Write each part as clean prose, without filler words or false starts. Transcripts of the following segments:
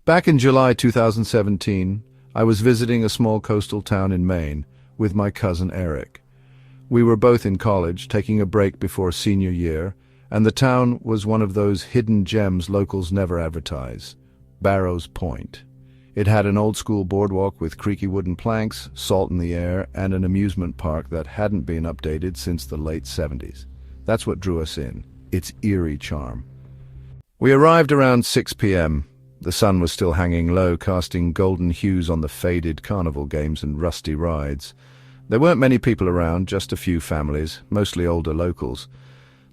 Back in July 2017, I was visiting a small coastal town in Maine with my cousin Eric. We were both in college, taking a break before senior year, and the town was one of those hidden gems locals never advertise, Barrow's Point. It had an old-school boardwalk with creaky wooden planks, salt in the air, and an amusement park that hadn't been updated since the late 70s. That's what drew us in, its eerie charm. We arrived around 6 p.m. The sun was still hanging low, casting golden hues on the faded carnival games and rusty rides. There weren't many people around, just a few families, mostly older locals.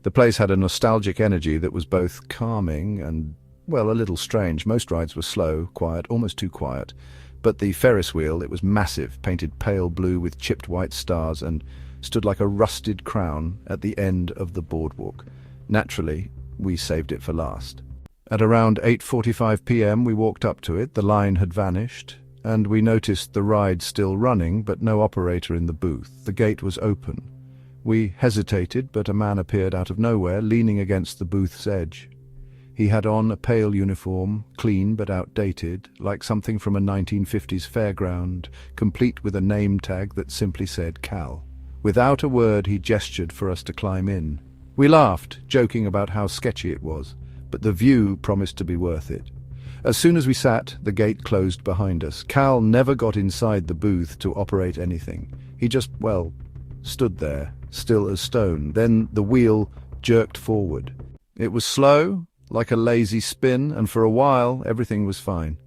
The place had a nostalgic energy that was both calming and, well, a little strange. Most rides were slow, quiet, almost too quiet. But the Ferris wheel, it was massive, painted pale blue with chipped white stars, and stood like a rusted crown at the end of the boardwalk. Naturally, we saved it for last. At around 8:45 p.m. we walked up to it. The line had vanished, and we noticed the ride still running, but no operator in the booth. The gate was open. We hesitated, but a man appeared out of nowhere, leaning against the booth's edge. He had on a pale uniform, clean but outdated, like something from a 1950s fairground, complete with a name tag that simply said Cal. Without a word, he gestured for us to climb in. We laughed, joking about how sketchy it was, but the view promised to be worth it. As soon as we sat, the gate closed behind us. Cal never got inside the booth to operate anything. He just, well, stood there, still as stone. Then the wheel jerked forward. It was slow, like a lazy spin, and for a while everything was fine.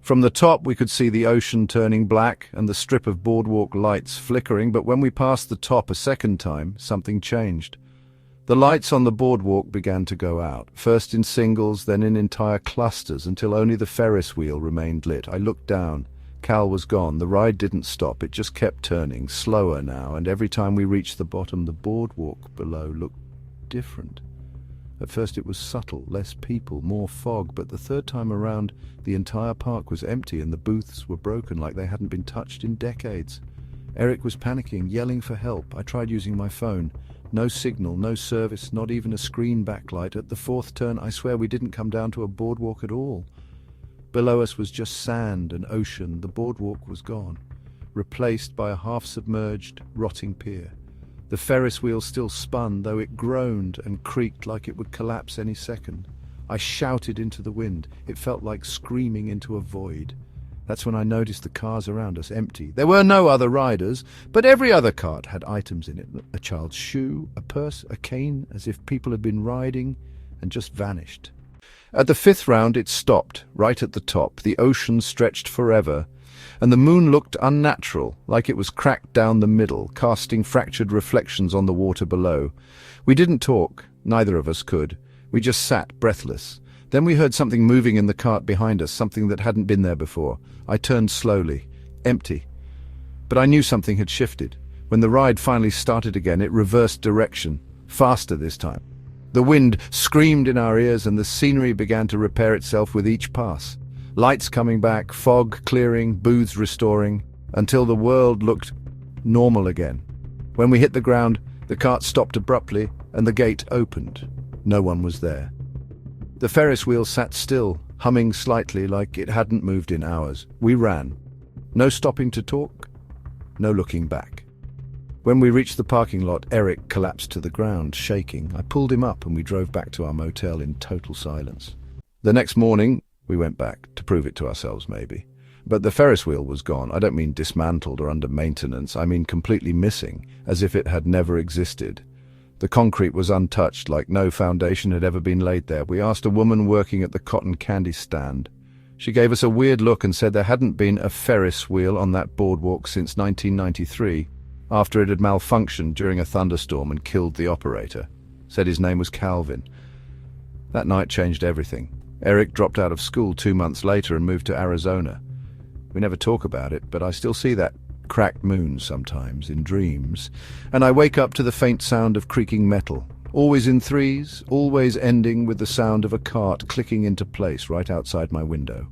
From the top we could see the ocean turning black and the strip of boardwalk lights flickering, but when we passed the top a second time, something changed. The lights on the boardwalk began to go out, first in singles, then in entire clusters, until only the Ferris wheel remained lit. I looked down. Cal was gone. The ride didn't stop. It just kept turning, slower now, and every time we reached the bottom, the boardwalk below looked different. At first it was subtle, less people, more fog, but the third time around, the entire park was empty and the booths were broken like they hadn't been touched in decades. Eric was panicking, yelling for help. I tried using my phone. No signal, no service, not even a screen backlight. At the fourth turn, I swear we didn't come down to a boardwalk at all. Below us was just sand and ocean. The boardwalk was gone, replaced by a half-submerged, rotting pier. The Ferris wheel still spun, though it groaned and creaked like it would collapse any second. I shouted into the wind. It felt like screaming into a void. That's when I noticed the cars around us empty. There were no other riders, but every other cart had items in it. A child's shoe, a purse, a cane, as if people had been riding and just vanished. At the fifth round it stopped, right at the top. The ocean stretched forever, and the moon looked unnatural, like it was cracked down the middle, casting fractured reflections on the water below. We didn't talk, neither of us could. We just sat, breathless. Then we heard something moving in the cart behind us, something that hadn't been there before. I turned slowly. Empty. But I knew something had shifted. When the ride finally started again, it reversed direction, faster this time. The wind screamed in our ears and the scenery began to repair itself with each pass. Lights coming back, fog clearing, booths restoring, until the world looked normal again. When we hit the ground, the cart stopped abruptly and the gate opened. No one was there. The Ferris wheel sat still, humming slightly like it hadn't moved in hours. We ran. No stopping to talk, no looking back. When we reached the parking lot, Eric collapsed to the ground, shaking. I pulled him up and we drove back to our motel in total silence. The next morning, we went back, to prove it to ourselves maybe. But the Ferris wheel was gone. I don't mean dismantled or under maintenance. I mean completely missing, as if it had never existed. The concrete was untouched, like no foundation had ever been laid there. We asked a woman working at the cotton candy stand. She gave us a weird look and said there hadn't been a Ferris wheel on that boardwalk since 1993, after it had malfunctioned during a thunderstorm and killed the operator. Said his name was Calvin. That night changed everything. Eric dropped out of school 2 months later and moved to Arizona. We never talk about it, but I still see that cracked moon sometimes in dreams, and I wake up to the faint sound of creaking metal, always in threes, always ending with the sound of a cart clicking into place right outside my window.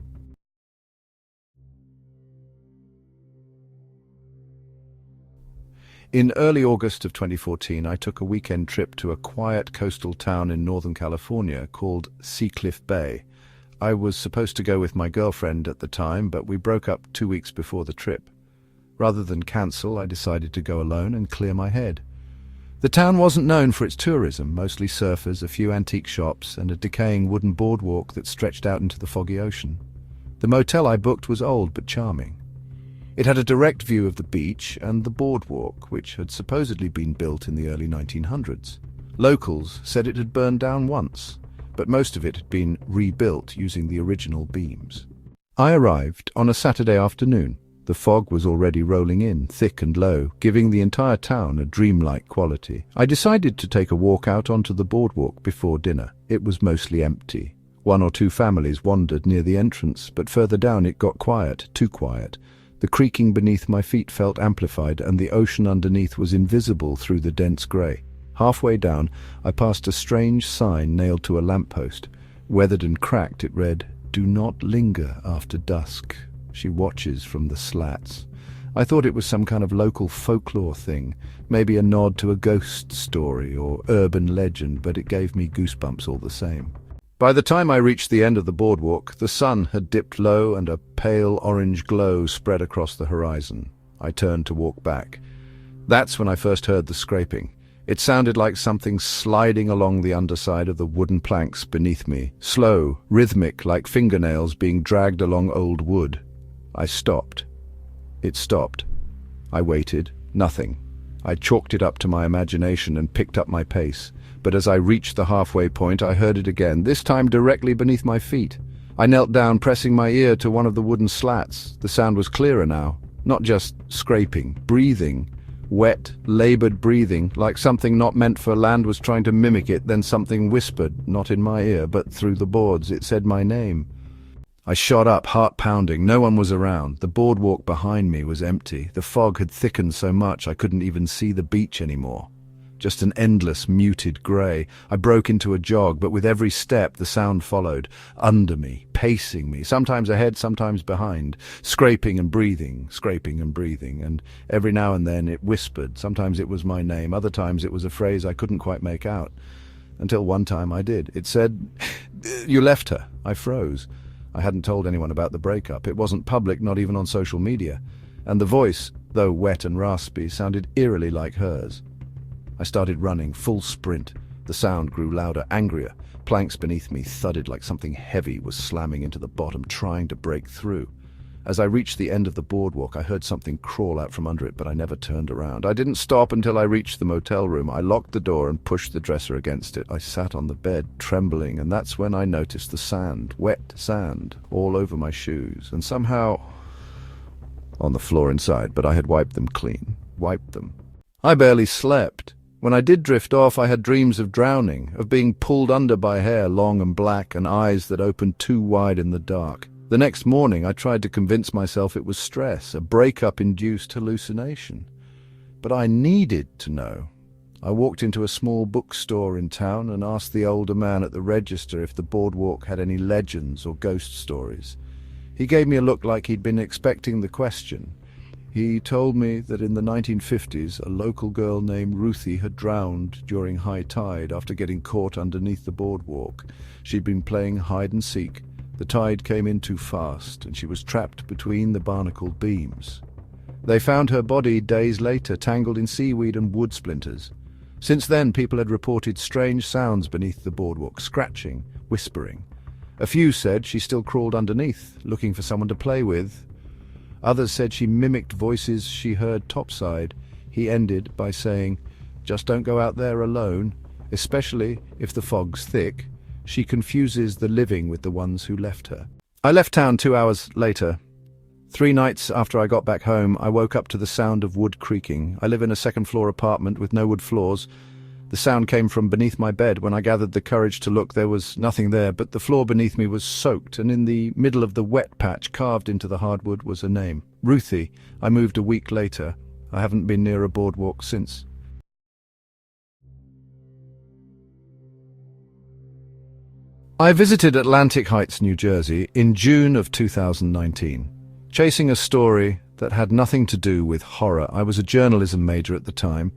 In early August of 2014, I took a weekend trip to a quiet coastal town in Northern California called Seacliff Bay. I was supposed to go with my girlfriend at the time, but we broke up 2 weeks before the trip. Rather than cancel, I decided to go alone and clear my head. The town wasn't known for its tourism, mostly surfers, a few antique shops, and a decaying wooden boardwalk that stretched out into the foggy ocean. The motel I booked was old but charming. It had a direct view of the beach and the boardwalk, which had supposedly been built in the early 1900s. Locals said it had burned down once, but most of it had been rebuilt using the original beams. I arrived on a Saturday afternoon. The fog was already rolling in, thick and low, giving the entire town a dreamlike quality. I decided to take a walk out onto the boardwalk before dinner. It was mostly empty. 1 or 2 families wandered near the entrance, but further down it got quiet, too quiet. The creaking beneath my feet felt amplified, and the ocean underneath was invisible through the dense grey. Halfway down, I passed a strange sign nailed to a lamppost. Weathered and cracked, it read, "Do not linger after dusk. She watches from the slats." I thought it was some kind of local folklore thing, maybe a nod to a ghost story or urban legend, but it gave me goosebumps all the same. By the time I reached the end of the boardwalk, the sun had dipped low and a pale orange glow spread across the horizon. I turned to walk back. That's when I first heard the scraping. It sounded like something sliding along the underside of the wooden planks beneath me, slow, rhythmic, like fingernails being dragged along old wood. I stopped. It stopped. I waited. Nothing. I chalked it up to my imagination and picked up my pace. But as I reached the halfway point, I heard it again, this time directly beneath my feet. I knelt down, pressing my ear to one of the wooden slats. The sound was clearer now. Not just scraping, breathing. Wet, laboured breathing, like something not meant for land was trying to mimic it. Then something whispered, not in my ear, but through the boards. It said my name. I shot up, heart pounding. No one was around. The boardwalk behind me was empty. The fog had thickened so much I couldn't even see the beach anymore. Just an endless, muted grey. I broke into a jog, but with every step the sound followed, under me, pacing me, sometimes ahead, sometimes behind, scraping and breathing, and every now and then it whispered. Sometimes it was my name, other times it was a phrase I couldn't quite make out. Until one time I did. It said, "You left her." I froze. I hadn't told anyone about the breakup. It wasn't public, not even on social media. And the voice, though wet and raspy, sounded eerily like hers. I started running, full sprint. The sound grew louder, angrier. Planks beneath me thudded like something heavy was slamming into the bottom, trying to break through. As I reached the end of the boardwalk, I heard something crawl out from under it, but I never turned around. I didn't stop until I reached the motel room. I locked the door and pushed the dresser against it. I sat on the bed, trembling, and that's when I noticed the sand, wet sand, all over my shoes, and somehow on the floor inside, but I had wiped them clean. Wiped them. I barely slept. When I did drift off, I had dreams of drowning, of being pulled under by hair long and black and eyes that opened too wide in the dark. The next morning, I tried to convince myself it was stress, a breakup-induced hallucination. But I needed to know. I walked into a small bookstore in town and asked the older man at the register if the boardwalk had any legends or ghost stories. He gave me a look like he'd been expecting the question. He told me that in the 1950s, a local girl named Ruthie had drowned during high tide after getting caught underneath the boardwalk. She'd been playing hide and seek. The tide came in too fast, and she was trapped between the barnacled beams. They found her body days later, tangled in seaweed and wood splinters. Since then, people had reported strange sounds beneath the boardwalk, scratching, whispering. A few said she still crawled underneath, looking for someone to play with. Others said she mimicked voices she heard topside. He ended by saying, "Just don't go out there alone, especially if the fog's thick. She confuses the living with the ones who left her." I left town 2 hours later. 3 nights after I got back home, I woke up to the sound of wood creaking. I live in a second-floor apartment with no wood floors. The sound came from beneath my bed. When I gathered the courage to look, there was nothing there, but the floor beneath me was soaked, and in the middle of the wet patch, carved into the hardwood, was a name. Ruthie. I moved a week later. I haven't been near a boardwalk since. I visited Atlantic Heights, New Jersey, in June of 2019, chasing a story that had nothing to do with horror. I was a journalism major at the time,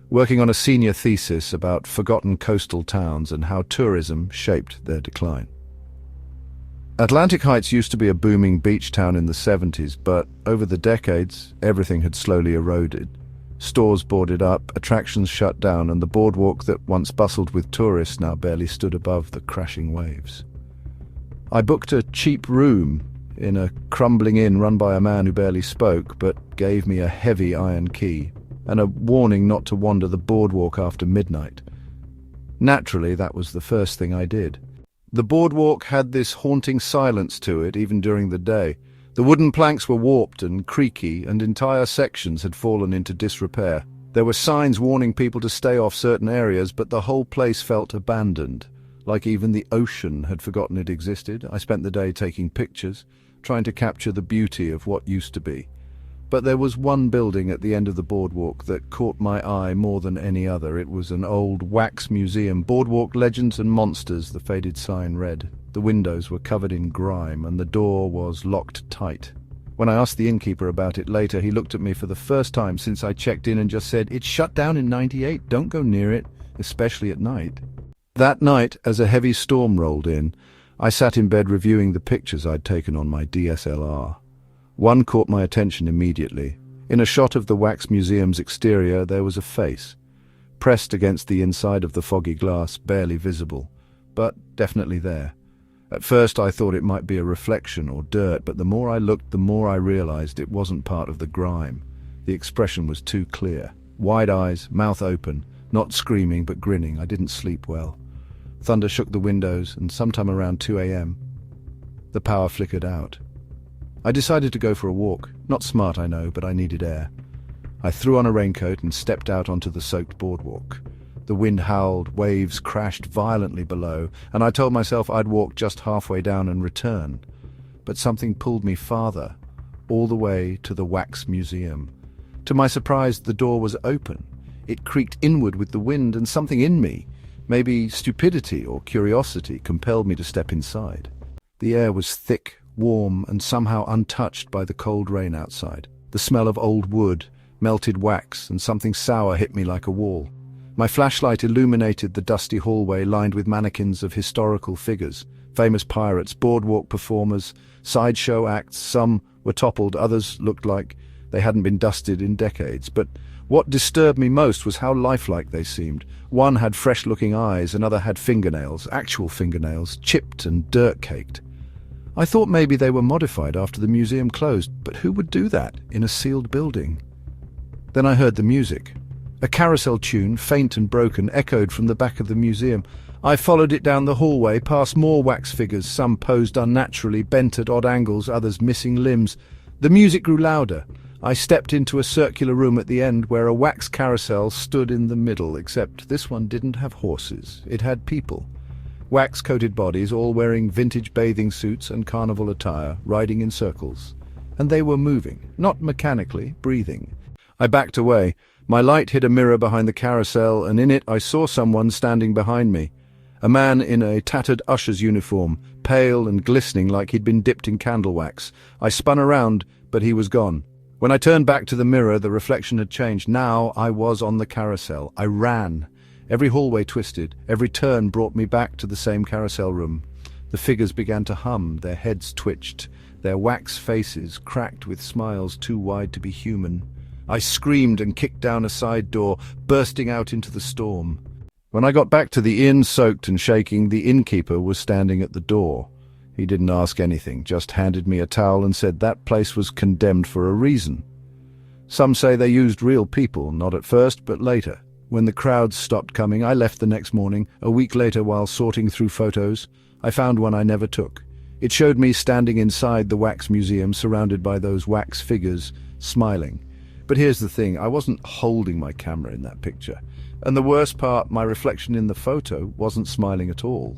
working on a senior thesis about forgotten coastal towns and how tourism shaped their decline. Atlantic Heights used to be a booming beach town in the 70s, but over the decades, everything had slowly eroded. Stores boarded up, attractions shut down, and the boardwalk that once bustled with tourists now barely stood above the crashing waves. I booked a cheap room in a crumbling inn run by a man who barely spoke, but gave me a heavy iron key and a warning not to wander the boardwalk after midnight. Naturally, that was the first thing I did. The boardwalk had this haunting silence to it even during the day. The wooden planks were warped and creaky, and entire sections had fallen into disrepair. There were signs warning people to stay off certain areas, but the whole place felt abandoned, like even the ocean had forgotten it existed. I spent the day taking pictures, trying to capture the beauty of what used to be. But there was one building at the end of the boardwalk that caught my eye more than any other. It was an old wax museum. Boardwalk Legends and Monsters, the faded sign read. The windows were covered in grime, and the door was locked tight. When I asked the innkeeper about it later, he looked at me for the first time since I checked in and just said, "It shut down in '98. Don't go near it, especially at night." That night, as a heavy storm rolled in, I sat in bed reviewing the pictures I'd taken on my DSLR. One caught my attention immediately. In a shot of the wax museum's exterior, there was a face, pressed against the inside of the foggy glass, barely visible, but definitely there. At first I thought it might be a reflection or dirt, but the more I looked, the more I realized it wasn't part of the grime. The expression was too clear. Wide eyes, mouth open, not screaming but grinning. I didn't sleep well. Thunder shook the windows, and sometime around 2 a.m., the power flickered out. I decided to go for a walk. Not smart, I know, but I needed air. I threw on a raincoat and stepped out onto the soaked boardwalk. The wind howled, waves crashed violently below, and I told myself I'd walk just halfway down and return. But something pulled me farther, all the way to the wax museum. To my surprise, the door was open. It creaked inward with the wind, and something in me, maybe stupidity or curiosity, compelled me to step inside. The air was thick, warm, and somehow untouched by the cold rain outside. The smell of old wood, melted wax, and something sour hit me like a wall. My flashlight illuminated the dusty hallway lined with mannequins of historical figures, famous pirates, boardwalk performers, sideshow acts. Some were toppled, others looked like they hadn't been dusted in decades. But what disturbed me most was how lifelike they seemed. One had fresh-looking eyes, another had fingernails, actual fingernails, chipped and dirt-caked. I thought maybe they were modified after the museum closed, but who would do that in a sealed building? Then I heard the music. A carousel tune, faint and broken, echoed from the back of the museum. I followed it down the hallway, past more wax figures, some posed unnaturally, bent at odd angles, others missing limbs. The music grew louder. I stepped into a circular room at the end where a wax carousel stood in the middle, except this one didn't have horses. It had people. Wax-coated bodies, all wearing vintage bathing suits and carnival attire, riding in circles. And they were moving, not mechanically, breathing. I backed away. My light hit a mirror behind the carousel, and in it I saw someone standing behind me. A man in a tattered usher's uniform, pale and glistening like he'd been dipped in candle wax. I spun around, but he was gone. When I turned back to the mirror, the reflection had changed. Now I was on the carousel. I ran. Every hallway twisted, every turn brought me back to the same carousel room. The figures began to hum, their heads twitched, their wax faces cracked with smiles too wide to be human. I screamed and kicked down a side door, bursting out into the storm. When I got back to the inn, soaked and shaking, the innkeeper was standing at the door. He didn't ask anything, just handed me a towel and said that place was condemned for a reason. Some say they used real people, not at first, but later. When the crowds stopped coming, I left the next morning. A week later, while sorting through photos, I found one I never took. It showed me standing inside the wax museum, surrounded by those wax figures, smiling. But here's the thing, I wasn't holding my camera in that picture. And the worst part, my reflection in the photo wasn't smiling at all.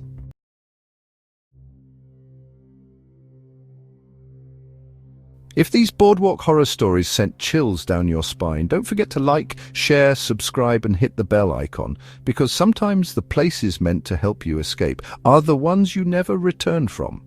If these boardwalk horror stories sent chills down your spine, don't forget to like, share, subscribe, and hit the bell icon, because sometimes the places meant to help you escape are the ones you never return from.